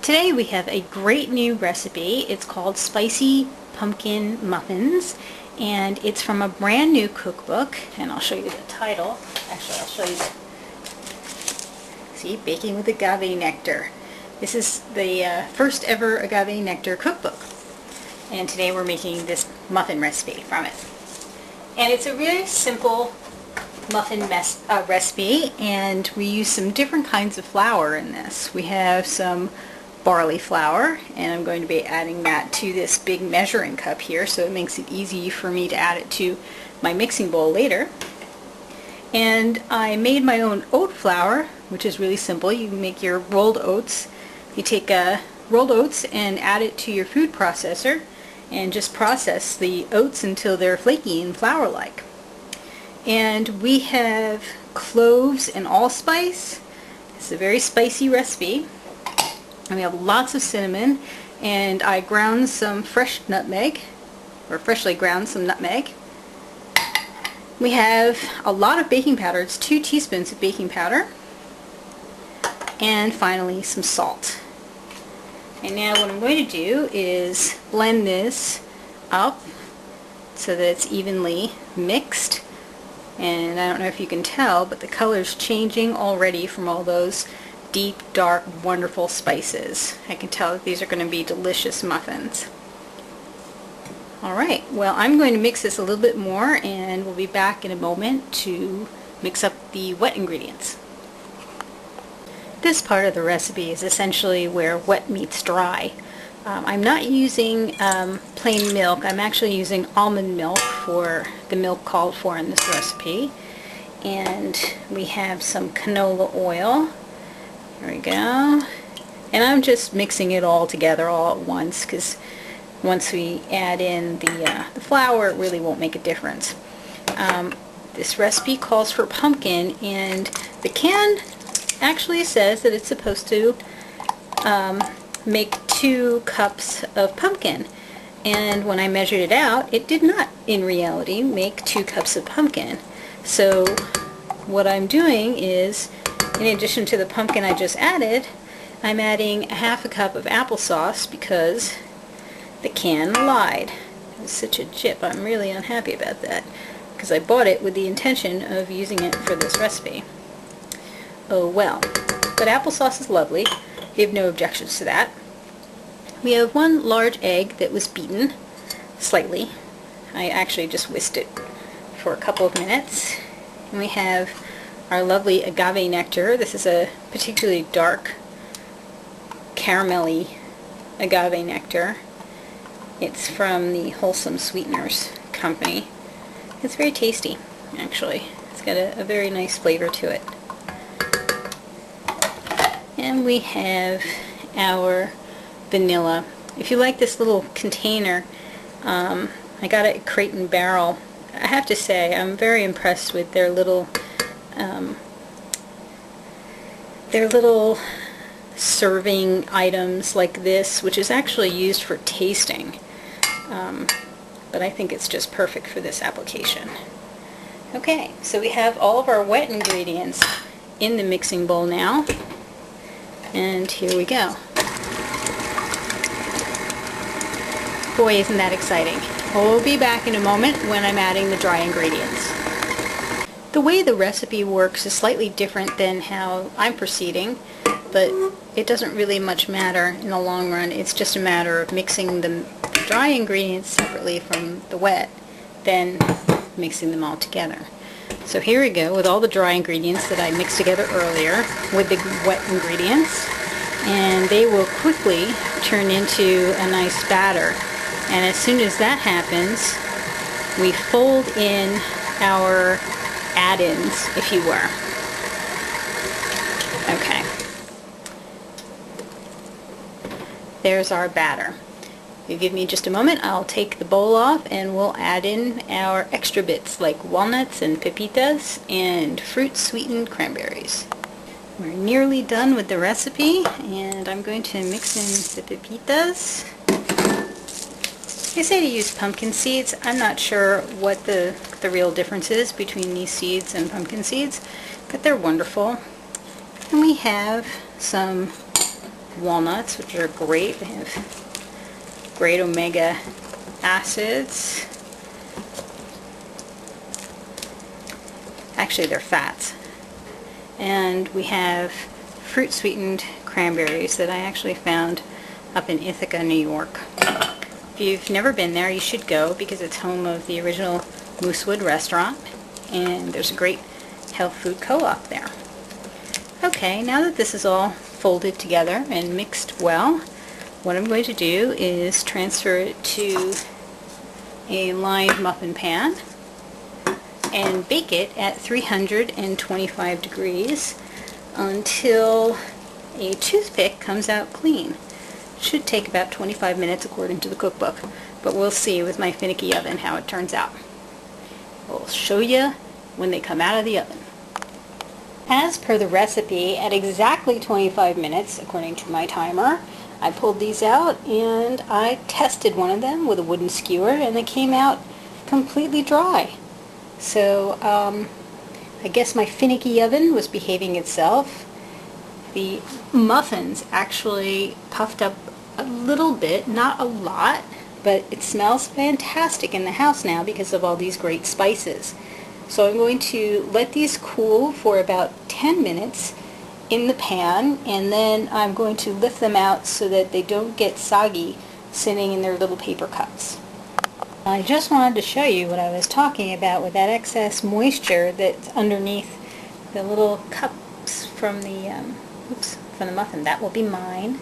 Today we have a great new recipe. It's called Spicy Pumpkin Muffins, and it's from a brand new cookbook, and I'll show you the title. Actually, I'll show you see, Baking with Agave Nectar. This is the first ever agave nectar cookbook, and today we're making this muffin recipe from it. And it's a really simple muffin recipe, and we use some different kinds of flour in this. We have some barley flour, and I'm going to be adding that to this big measuring cup here, so it makes it easy for me to add it to my mixing bowl later. And I made my own oat flour, which is really simple. You make your rolled oats. You take rolled oats and add it to your food processor and just process the oats until they're flaky and flour-like. And we have cloves and allspice. It's a very spicy recipe. And we have lots of cinnamon, and I ground some fresh nutmeg, or freshly ground some nutmeg. We have a lot of baking powder. It's 2 teaspoons of baking powder. And finally some salt. And now what I'm going to do is blend this up so that it's evenly mixed. And I don't know if you can tell, but the color's changing already from all those deep, dark, wonderful spices. I can tell that these are going to be delicious muffins. Alright, well, I'm going to mix this a little bit more, and we'll be back in a moment to mix up the wet ingredients. This part of the recipe is essentially where wet meets dry. I'm not using plain milk. I'm actually using almond milk for the milk called for in this recipe. And we have some canola oil. There we go. And I'm just mixing it all together all at once, because once we add in the flour, it really won't make a difference. This recipe calls for pumpkin, and the can actually says that it's supposed to make 2 cups of pumpkin. And when I measured it out, it did not, in reality, make 2 cups of pumpkin. So what I'm doing is, in addition to the pumpkin I just added, I'm adding 1/2 cup of applesauce because the can lied. It was such a jip. I'm really unhappy about that, because I bought it with the intention of using it for this recipe. Oh well. But applesauce is lovely. We have no objections to that. We have 1 large egg that was beaten slightly. I actually just whisked it for a couple of minutes. And we have our lovely agave nectar. This is a particularly dark caramelly agave nectar. It's from the Wholesome Sweeteners company. It's very tasty, actually. It's got a very nice flavor to it. And we have our vanilla. If you like this little container, I got it at Crate and Barrel. I have to say, I'm very impressed with their little serving items like this, which is actually used for tasting. But I think it's just perfect for this application. Okay, so we have all of our wet ingredients in the mixing bowl now. And here we go. Boy, isn't that exciting. We'll be back in a moment when I'm adding the dry ingredients. The way the recipe works is slightly different than how I'm proceeding, but it doesn't really much matter in the long run. It's just a matter of mixing the dry ingredients separately from the wet, then mixing them all together. So here we go with all the dry ingredients that I mixed together earlier with the wet ingredients, and they will quickly turn into a nice batter. And as soon as that happens, we fold in our add-ins, if you were. Okay. There's our batter. You give me just a moment, I'll take the bowl off and we'll add in our extra bits like walnuts and pepitas and fruit-sweetened cranberries. We're nearly done with the recipe, and I'm going to mix in the pepitas. They say to use pumpkin seeds. I'm not sure what the real difference is between these seeds and pumpkin seeds, but they're wonderful. And we have some walnuts, which are great. They have great omega acids. Actually, they're fats. And we have fruit sweetened cranberries that I actually found up in Ithaca, New York. If you've never been there, you should go because it's home of the original Moosewood restaurant, and there's a great health food co-op there. Okay, now that this is all folded together and mixed well, what I'm going to do is transfer it to a lined muffin pan and bake it at 325 degrees until a toothpick comes out clean. It should take about 25 minutes according to the cookbook, but we'll see with my finicky oven how it turns out. We'll show you when they come out of the oven. As per the recipe, at exactly 25 minutes, according to my timer, I pulled these out and I tested one of them with a wooden skewer and they came out completely dry. So I guess my finicky oven was behaving itself. The muffins actually puffed up a little bit, not a lot, but it smells fantastic in the house now because of all these great spices. So I'm going to let these cool for about 10 minutes in the pan, and then I'm going to lift them out so that they don't get soggy sitting in their little paper cups. I just wanted to show you what I was talking about with that excess moisture that's underneath the little cups from the muffin. That will be mine.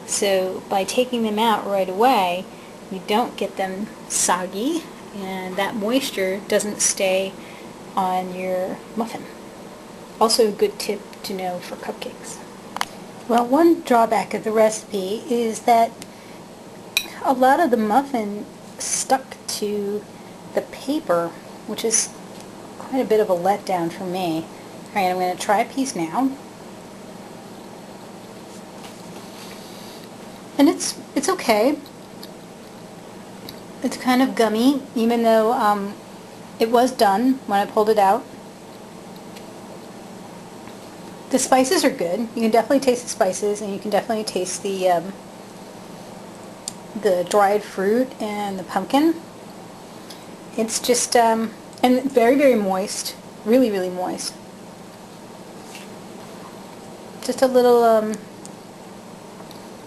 So by taking them out right away, you don't get them soggy, and that moisture doesn't stay on your muffin. Also a good tip to know for cupcakes. Well, one drawback of the recipe is that a lot of the muffin stuck to the paper, which is quite a bit of a letdown for me. Alright, I'm going to try a piece now. And it's okay. It's kind of gummy, even though it was done when I pulled it out. The spices are good. You can definitely taste the spices, and you can definitely taste the dried fruit and the pumpkin. It's just and very, very moist, really, really moist. Just a little.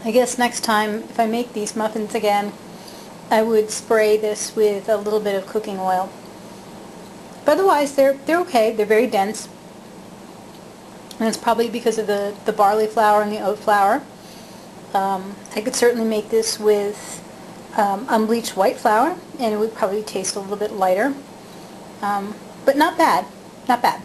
I guess next time, if I make these muffins again, I would spray this with a little bit of cooking oil. But otherwise, they're okay. They're very dense. And it's probably because of the barley flour and the oat flour. I could certainly make this with unbleached white flour, and it would probably taste a little bit lighter. But not bad. Not bad.